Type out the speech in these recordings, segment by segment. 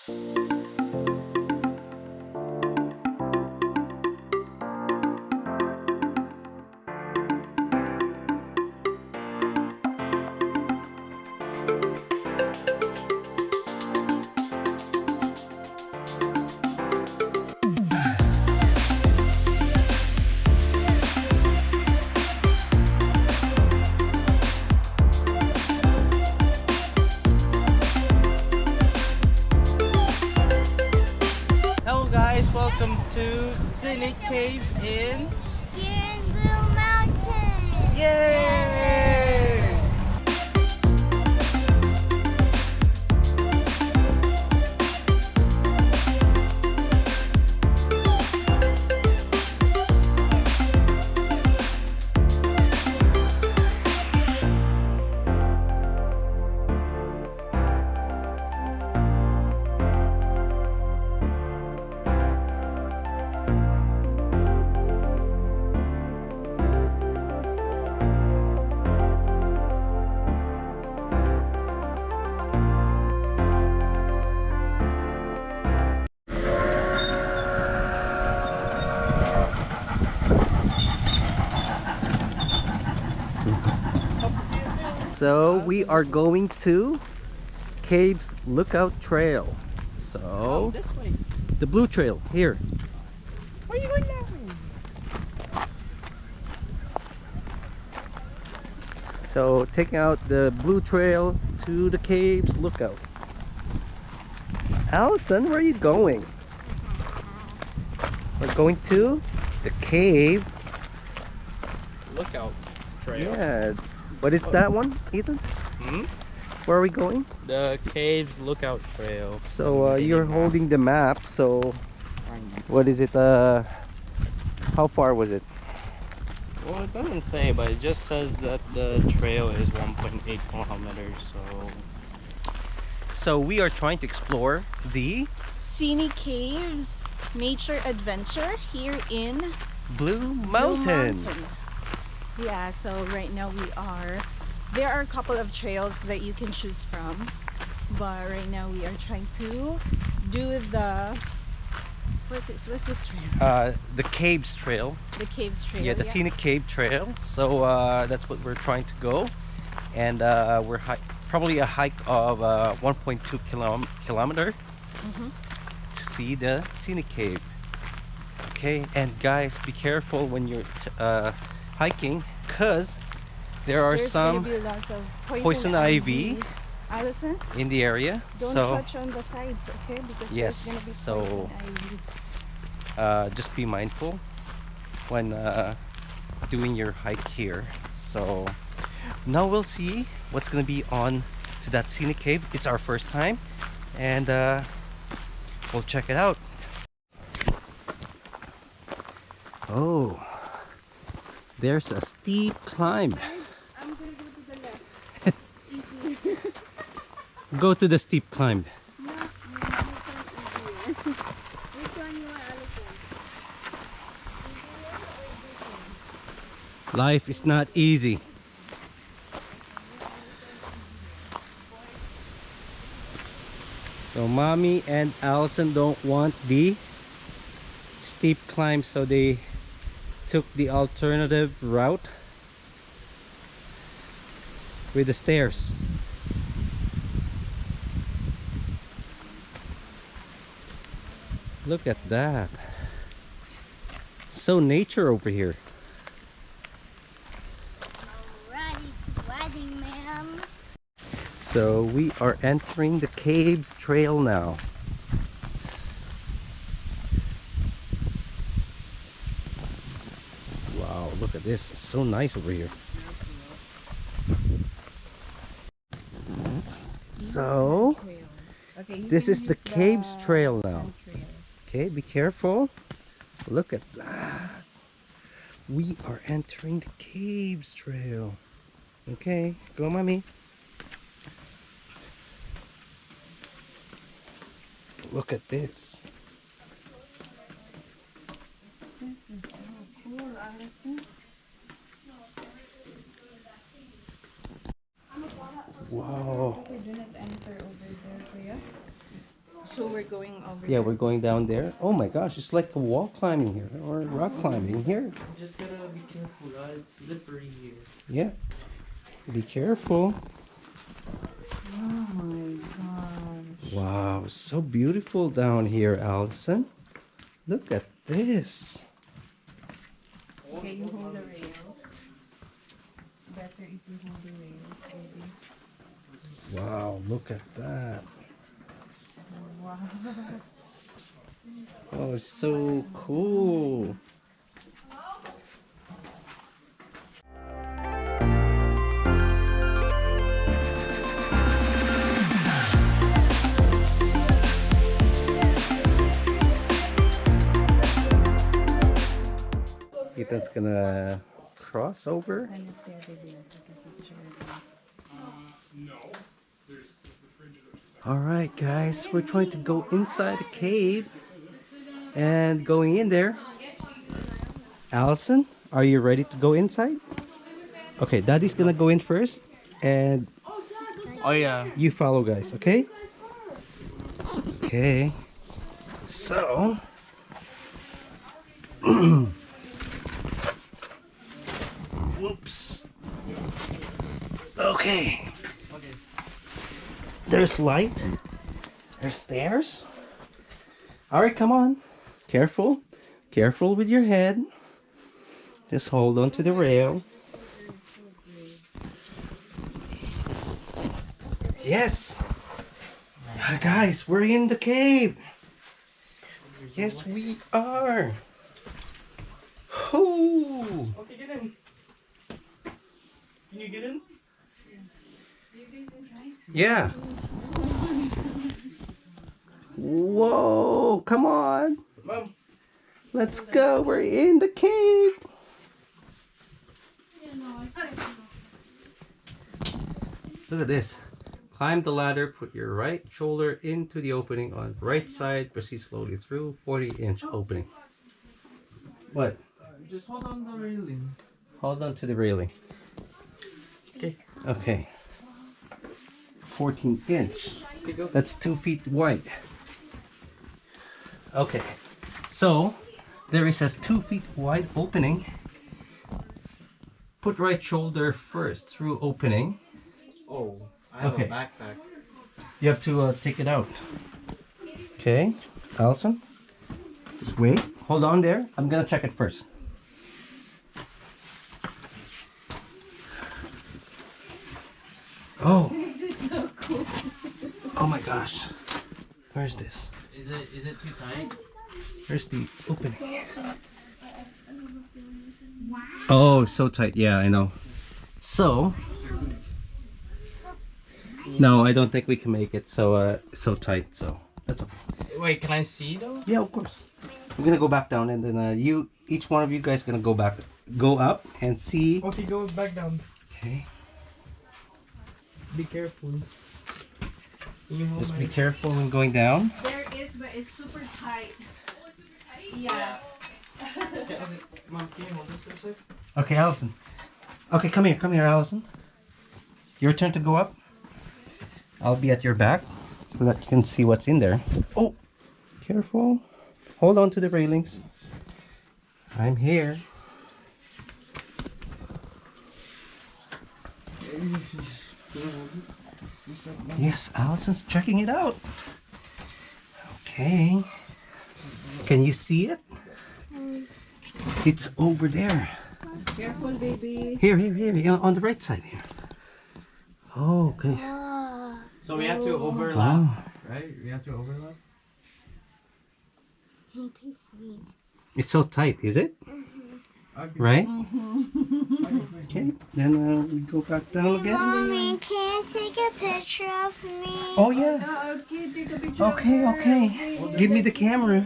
Hello guys, welcome to Scenic Caves in Blue Mountain. Yay! So we are going to Caves Lookout Trail. So This way. the blue trail here. Where are you going now? So taking out the blue trail to the Caves Lookout. Allison, where are you going? We're going to the cave. Lookout trail. Yeah. What is that one, Ethan? Hmm? Where are we going? The Caves Lookout Trail. So you're holding the map. So what is it? How far was it? Well, it doesn't say, but it just says that the trail is 1.8 kilometers. So we are trying to explore the Scenic Caves Nature Adventure here in Blue Blue Mountain. Yeah, so right now there are a couple of trails that you can choose from, but right now we are trying to do what's this trail? The Caves Trail. The Caves Trail. Yeah, the Scenic Cave Trail. So that's what we're trying to go, and we're probably a hike of 1.2 kilometer to see the Scenic Cave. Okay, and guys, be careful when you're hiking, because there are There's some gonna be lots of poison ivy Allison, in the area. don't So touch on the sides, okay? Because yes, there's gonna be so poison ivy. just be mindful when doing your hike here. So now we'll see what's gonna be on to that Scenic Cave. It's our first time, and we'll check it out. Oh, there's a steep climb. I'm gonna go to the left. Easy. Go to the steep climb. No, this one's easier. Which one you want, Allison? Life is not easy. So Mommy and Allison don't want the steep climb, so they took the alternative route with the stairs. Look at that. So nature over here. Alrighty, sweating, ma'am. So we are entering the Caves Trail now. Wow, look at this. It's so nice over here. So Okay, this is the Caves Trail now. Okay, be careful. Look at that. We are entering the Caves Trail. Okay, go Mommy. Look at this. This is so cool, Allison. Wow. We do not enter over there, Kuya. So we're going over Yeah, there. we're going down there. Oh my gosh, it's like a wall climbing here or rock climbing here. Just gotta be careful, it's slippery here. Yeah. Be careful. Oh my gosh. Wow, so beautiful down here, Allison. Look at this. Okay, you hold the rails. It's better if you hold the rails, baby. Wow, look at that. Wow. Oh, it's so cool. Ethan's gonna cross over. Stand up there, baby. I'll take a picture of you. All right, guys, we're trying to go inside the cave and going in there. Allison, are you ready to go inside? Okay, Daddy's gonna go in first, and Oh yeah. you follow, guys. Okay. Okay. So. Whoops. Okay. There's light. There's stairs. All right, come on. Careful. Careful with your head. Just hold on to the rail. Yes. Guys, we're in the cave. Yes, we are. Oh. Okay, get in. Can you get in? Yeah. Whoa, come on. Mom. Let's go. We're in the cave. Look at this. Climb the ladder, put your right shoulder into the opening on the right side, proceed slowly through 40-inch opening. What? Just hold on the railing. Hold on to the railing. Okay. Okay. 14-inch. Okay, go. That's 2 feet wide. Okay. So, there is a 2 feet wide opening. Put right shoulder first through opening. Oh, I have Okay. a backpack. You have to take it out. Okay, Allison. Just wait. Hold on there. I'm gonna check it first. Oh. This is so cool. Oh my gosh. Where's this? Is it too tight? Where's the opening? Oh, so tight. Yeah, I know. So. No, I don't think we can make it so tight. So that's okay. Wait, can I see though? Yeah, of course. I'm gonna go back down, and then each one of you guys gonna go up and see. Okay, go back down. Okay. Be careful. Can you hold Just my... be careful when going down. There is, but it's super tight. Yeah. Okay, Mom, can you hold this for a sec? Okay, Allison. Okay, come here, Allison. Your turn to go up. I'll be at your back so that you can see what's in there. Oh, careful. Hold on to the railings. I'm here. Yes, Allison's checking it out. Okay. Can you see it? It's over there. Careful, baby. Here, on the right side here. Oh, okay. So we have to overlap, Wow. right? We have to overlap. It's so tight, is it? Okay. Right? Okay, then we go back down again. Mommy, can you take a picture of me? Oh, yeah. Okay, take a picture. Okay, okay. Give me the camera.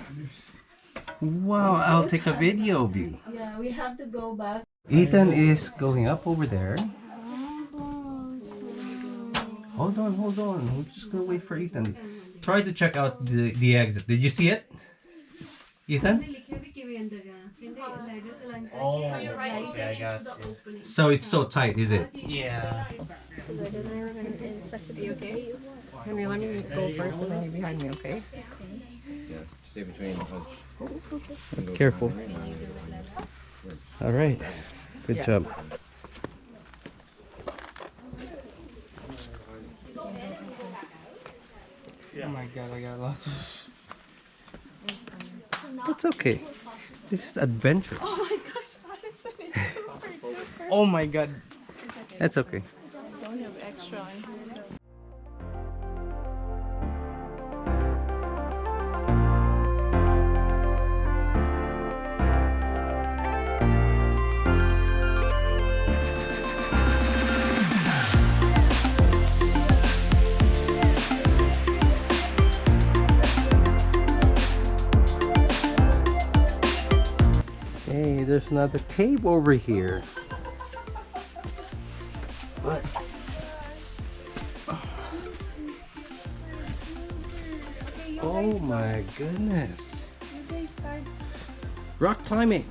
Wow, I'll take a video of you. Yeah, we have to go back. Ethan is going up over there. Hold on. We're just gonna wait for Ethan. Try to check out the exit. Did you see it? Ethan? Oh, okay, I got you. So it's so tight, is it? Yeah. Are you okay? Henry, let me go first and then you behind me, okay? Yeah, stay between us. Careful. All right. Good Yeah. job. Oh my god, I got lost. It's okay. This is adventure. Oh my gosh, Alyson is super duper. Oh my god. That's okay. I don't have extra on here though. Hey, there's another cave over here. What? Oh my goodness. Rock climbing.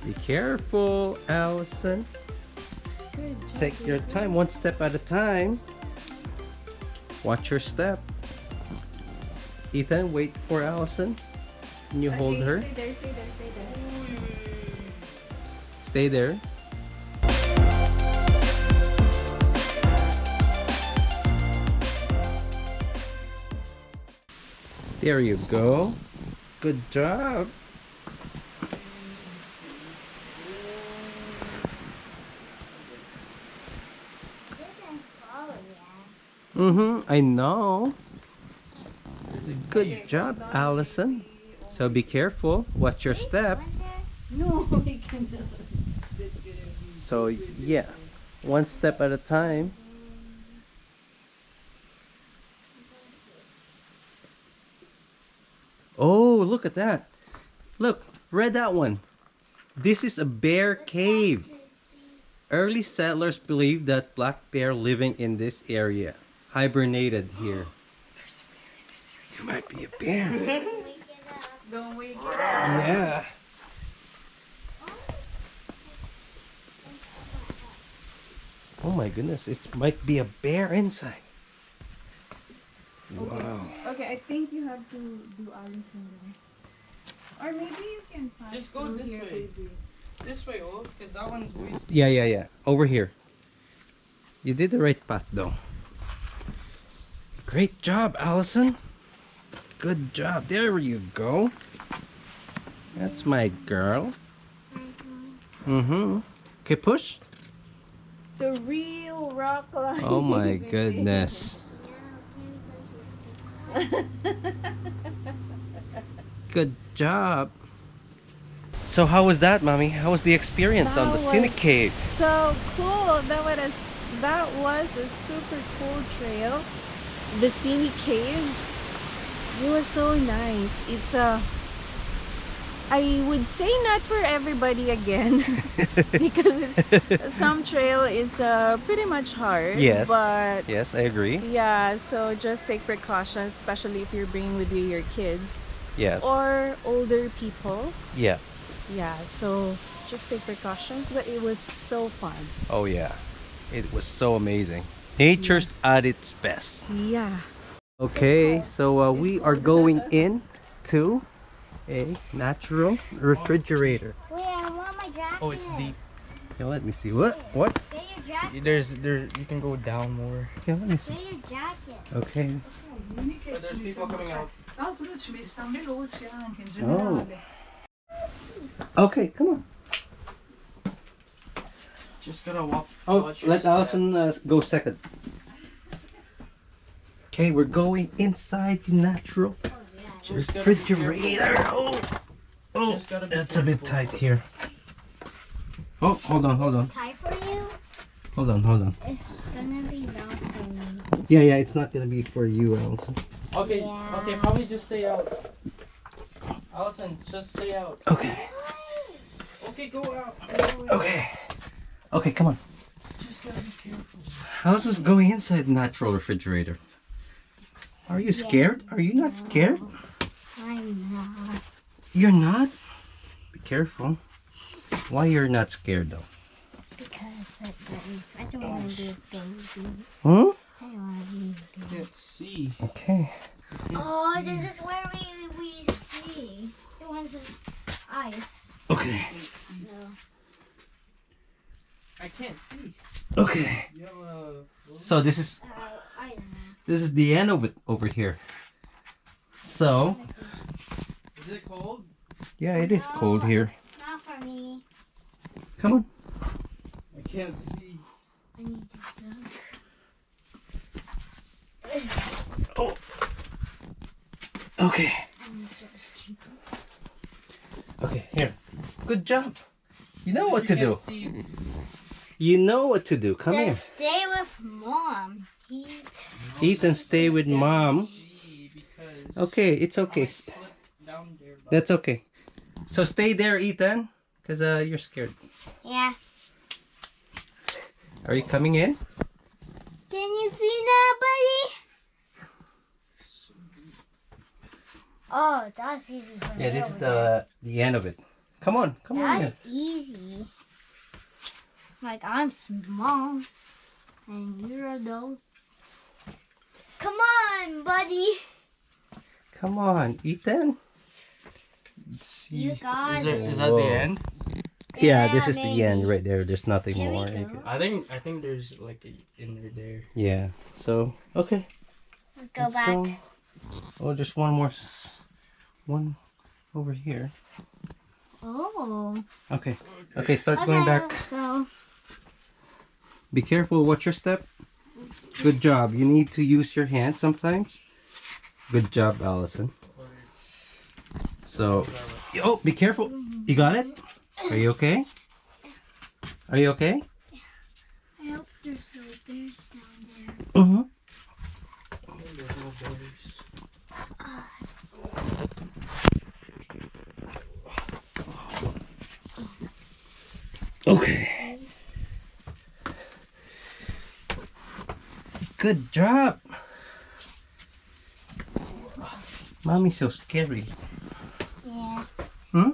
Be careful, Alyson. Good job. Take your time, one step at a time. Watch your step. Ethan, wait for Alyson. Can you hold her? Stay there, stay there, stay there. Stay there. There you go. Good job. I know. Good job, Alyson. So be careful. Watch your step. No, we cannot. So yeah, one step at a time. Oh, look at that. Look, read that one. This is a bear cave. Early settlers believed that black bear living in this area hibernated here. There's a bear in this area. There might be a bear. Don't wake it up. Yeah. Oh my goodness, it might be a bear inside. Wow. Okay, I think you have to do Alyson then. Or maybe you can pass Just go through this here, way. baby. This way, oh, because that one's wasted. Yeah. Over here. You did the right path though. Great job, Alyson. Good job. There you go. That's my girl. Okay, push. The real rock climbing. Oh my goodness. Good job. So how was that, Mommy? How was the experience on the Scenic Cave? So cool. That was a super cool trail. The Scenic Caves. It was so nice. It's I would say not for everybody again because some trail is pretty much hard. Yes. But Yes, I agree. yeah, so just take precautions, especially if you're bringing with you your kids Yes. or older people. Yeah. Yeah, so just take precautions, but it was so fun. Oh yeah. It was so amazing. Nature's at its best. Yeah. Okay, so we are going in to a natural refrigerator. Wait, I want my jacket. Oh, it's deep. Okay, let me see. What? Get your jacket. You can go down more. Okay, let me see. Get your jacket. Okay. But there's people coming out. Oh. Okay, come on. Just gotta walk. Oh, watch your let step. Alyson go second. Okay, we're going inside the natural Just gotta be refrigerator. Oh, Just gotta be that's a bit tight here. Oh, hold on. It's tight for you. Hold on. It's gonna be not for me. Yeah, it's not gonna be for you, Alyson. Okay, Yeah. okay, probably just stay out. Alyson, just stay out. Okay. Okay, go out. Okay, come on. Just gotta be careful. How's this going inside the natural refrigerator? Are you scared? Are you not scared? I'm not. You're not? Be careful. Why you're not scared though? Because I don't want to do baby. Hmm? I don't want to be baby. Let's see. Okay. Oh, this is where we see. The ones of ice. Okay. No. I can't see. Okay. You have a. So this is I don't know. the end of it over here. So Let's see. Is it cold? yeah, it is cold here. Not for me. Come on. I can't see. I need to dunk. Oh. Okay. I need to Okay. Here. Good job. You know what to do. Can't see. You know what to do. Come Then here. stay with mom. Ethan, stay with mom. Because Okay, it's okay. I slipped down there, but That's okay. So stay there, Ethan, because you're scared. Yeah. Are you coming in? Can you see that, buddy? Oh, that's easy for me. Yeah, this is over the end of it. Come on, come there. on. That's easy. Like, I'm small. And you're adult. Come on, buddy. Come on, Ethan. let's see. You got Is it. that the Whoa. end? Yeah, this Yeah, is maybe. the end right there. There's nothing Here we more. go. I think there's like a inner there. Yeah. So okay. Let's go Let's back. go. Oh, there's one more. One over here. Oh. Okay. Okay, start going back. Let's go. Be careful. Watch your step. Good job. You need to use your hand sometimes. Good job, Allison. So, oh, be careful. You got it? Are you okay? Are you okay? I hope there's no bears down there. Mm-hmm. There's no bears. Okay. Good job. Mommy's so scary. Yeah. Hmm?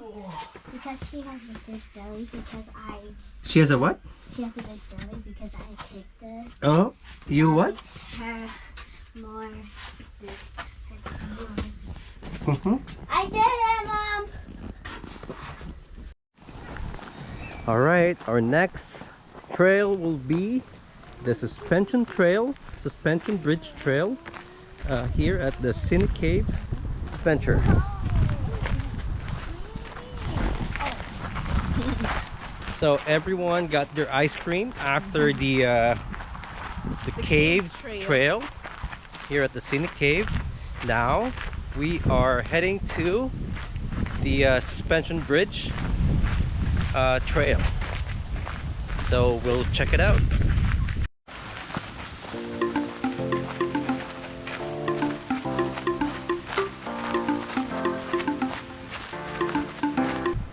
Because she has a big belly She has a what? She has a big belly because I kicked her. Oh, you what? Makes her more. Mm-hmm. I did it, Mom! All right, our next trail will be the suspension bridge trail here at the Scenic Cave Adventure. So everyone got their ice cream after the cave Caves trail here at the Scenic Cave. Now we are heading to the suspension bridge trail. So we'll check it out.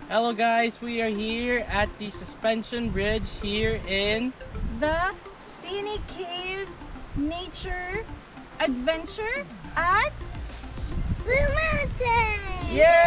Hello guys, we are here at the suspension bridge here in The Scenic Caves Nature Adventure at Blue Mountain! Yay!